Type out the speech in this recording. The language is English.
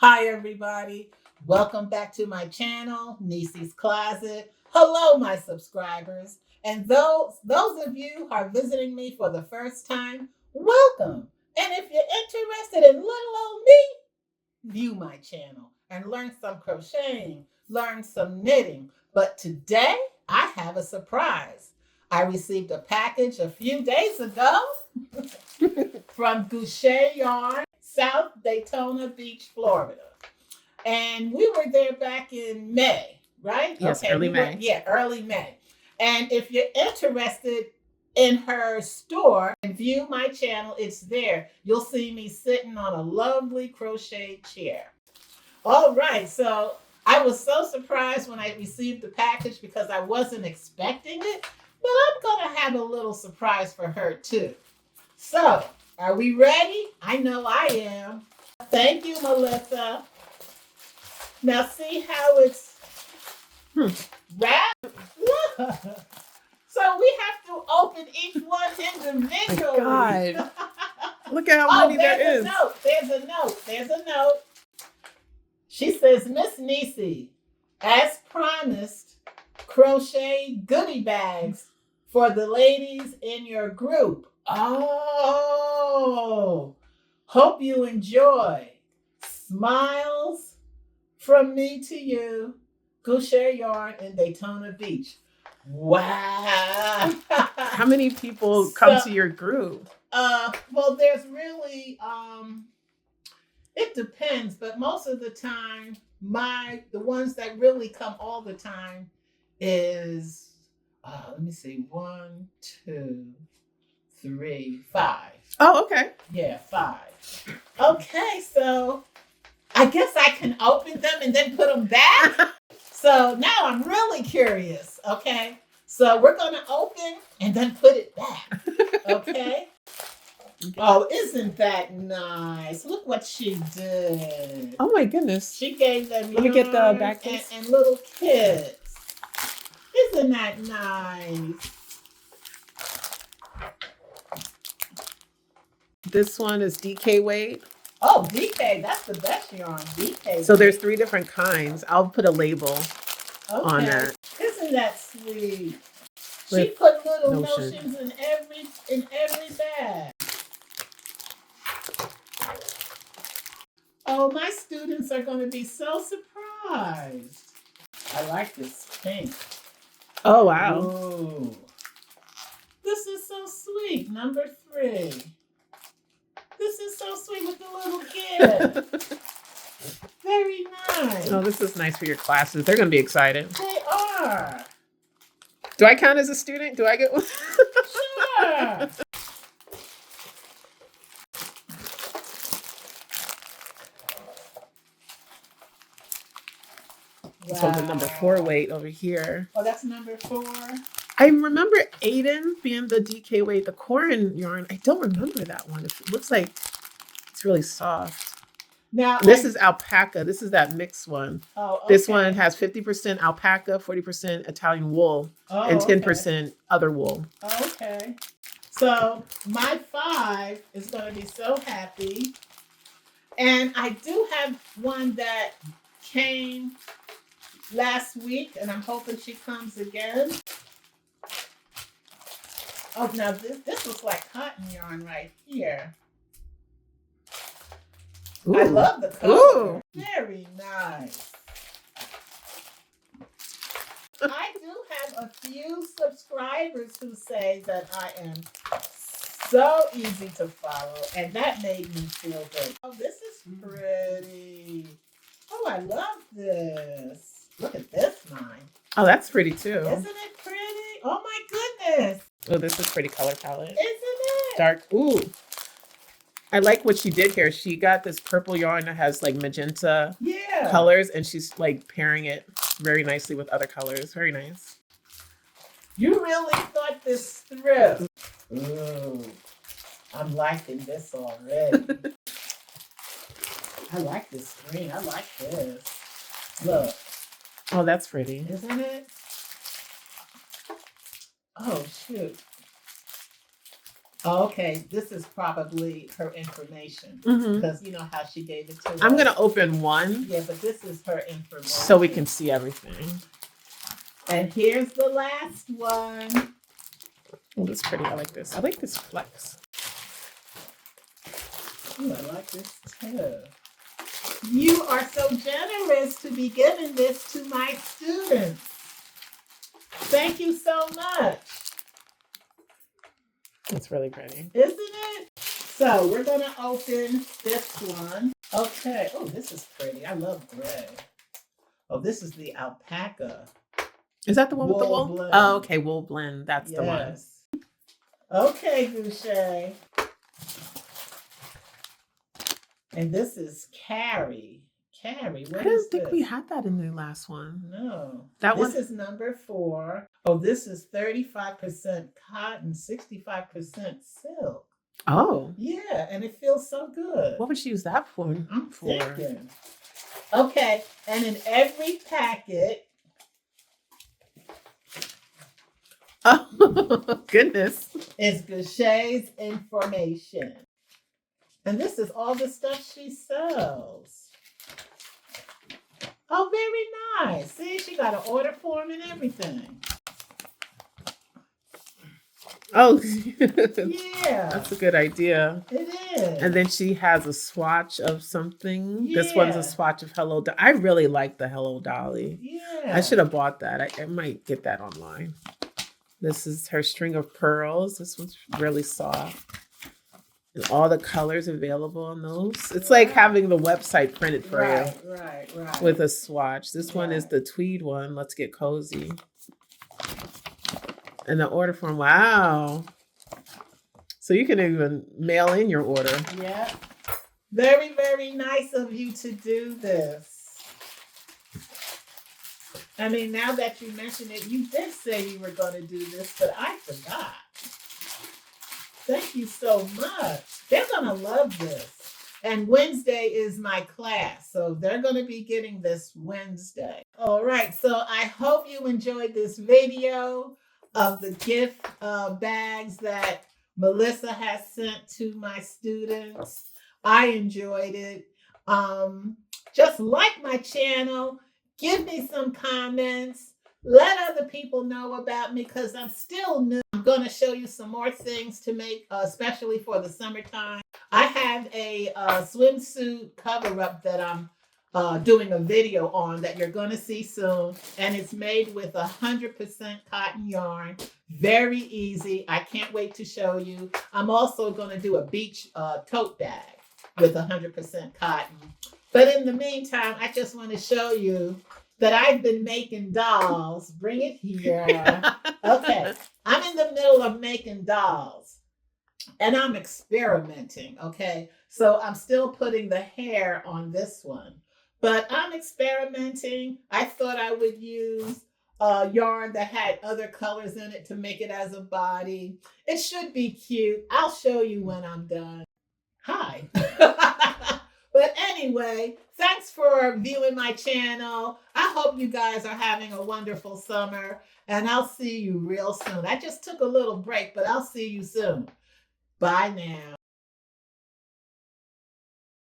Hi, everybody. Welcome back to my channel, Niecy's Closet. Hello, my subscribers. And those of you who are visiting me for the first time, welcome. And if you're interested in little old me, view my channel and learn some crocheting, learn some knitting. But today, I have a surprise. I received a package a few days ago from Guchet Yarn, South Daytona Beach, Florida. And we were there back in May, right? Yes, okay, early May. Early May. And if you're interested in her store and view my channel, it's there. You'll see me sitting on a lovely crochet chair. All right, so I was so surprised when I received the package because I wasn't expecting it, but I'm going to have a little surprise for her too. So, are we ready? I know I am. Thank you, Melissa. Now see how it's wrapped? So we have to open each one individually. My God. Look at how many there is. There's a note. She says, Miss Niecy, as promised, crochet goodie bags for the ladies in your group. Oh, hope you enjoy. Smiles from me to you, Guchet Yarn in Daytona Beach. Wow. How many people come to your group? Well, there's really, it depends, but most of the time, the ones that really come all the time is, let me see, 1, 2, 3, 5. Oh, okay. Yeah, 5. Okay, so I guess I can open them and then put them back. So now I'm really curious. Okay, so we're going to open and then put it back. Okay. Oh, isn't that nice? Look what she did. Oh my goodness. She gave them Let me get the back and little kits. Isn't that nice? This one is DK weight. Oh, DK, that's the best yarn. DK. So there's 3 different kinds. I'll put a label on that. Isn't that sweet? She put little notions in every bag. Oh, my students are going to be so surprised. I like this pink. Oh, wow. Ooh. This is so sweet. Number 3. This is so sweet with the little kid. Very nice. Oh, this is nice for your classes. They're going to be excited. They are. Do I count as a student? Do I get one? Sure. This one's a number 4 weight over here. Oh, that's number 4. I remember Aiden being the DK weight, the Corin yarn. I don't remember that one. It looks like it's really soft. Now this is alpaca. This is that mixed one. Oh, okay. This one has 50% alpaca, 40% Italian wool, and 10% other wool. Okay. So my 5 is going to be so happy. And I do have one that came last week, and I'm hoping she comes again. Oh, now this looks like cotton yarn right here. Ooh. I love the color. Ooh. Very nice. I do have a few subscribers who say that I am so easy to follow, and that made me feel good. Oh, this is pretty. Oh, I love this. Look at this mine. Oh, that's pretty too. Isn't it pretty? Oh my goodness. Oh, this is pretty color palette. Isn't it? Dark. Ooh. I like what she did here. She got this purple yarn that has like magenta colors, and she's like pairing it very nicely with other colors. Very nice. You really thought this through. Ooh. I'm liking this already. I like this green. I like this. Look. Oh, that's pretty. Isn't it? Oh, shoot. Okay, this is probably her information because you know how she gave it to us. I'm gonna open one. Yeah, but this is her information. So we can see everything. And here's the last one. Oh, that's pretty. I like this. I like this flex. Ooh, I like this too. You are so generous to be giving this to my students. Thank you so much. It's really pretty. Isn't it? So we're going to open this one. Okay. Oh, this is pretty. I love gray. Oh, this is the alpaca. Is that the one with the wool? Blend. Oh, okay. Wool blend. That's the one. Okay, Guchet. And this is Carrie. Carrie, what I is didn't think this? we had that in the last one. No. This is number 4. Oh, this is 35% cotton, 65% silk. Oh. Yeah, and it feels so good. What would she use that for? I'm thinking. Okay, and in every packet. Oh, goodness. Is Guchet's information. And this is all the stuff she sells. Oh, very nice. See, she got an order form and everything. Oh, yeah. That's a good idea. It is. And then she has a swatch of something. Yeah. This one's a swatch of Hello Dolly. I really like the Hello Dolly. Yeah. I should have bought that. I might get that online. This is her string of pearls. This one's really soft. And all the colors available on those. It's like having the website printed for you. Right. With a swatch. This one is the tweed one. Let's get cozy. And the order form. Wow. So you can even mail in your order. Yeah. Very, very nice of you to do this. I mean, now that you mention it, you did say you were going to do this, but I forgot. Thank you so much. They're going to love this. And Wednesday is my class, so they're going to be getting this Wednesday. All right, so I hope you enjoyed this video of the gift bags that Melissa has sent to my students. I enjoyed it. Just like my channel, give me some comments. Let other people know about me because I'm still new. I'm going to show you some more things to make, especially for the summertime. I have a swimsuit cover-up that I'm doing a video on that you're going to see soon. And it's made with 100% cotton yarn. Very easy. I can't wait to show you. I'm also going to do a beach tote bag with 100% cotton. But in the meantime, I just want to show you that I've been making dolls. Bring it here. Okay. I'm in the middle of making dolls. And I'm experimenting, okay? So I'm still putting the hair on this one. But I'm experimenting. I thought I would use yarn that had other colors in it to make it as a body. It should be cute. I'll show you when I'm done. Hi. But anyway, thanks for viewing my channel. I hope you guys are having a wonderful summer. And I'll see you real soon. I just took a little break, but I'll see you soon. Bye now.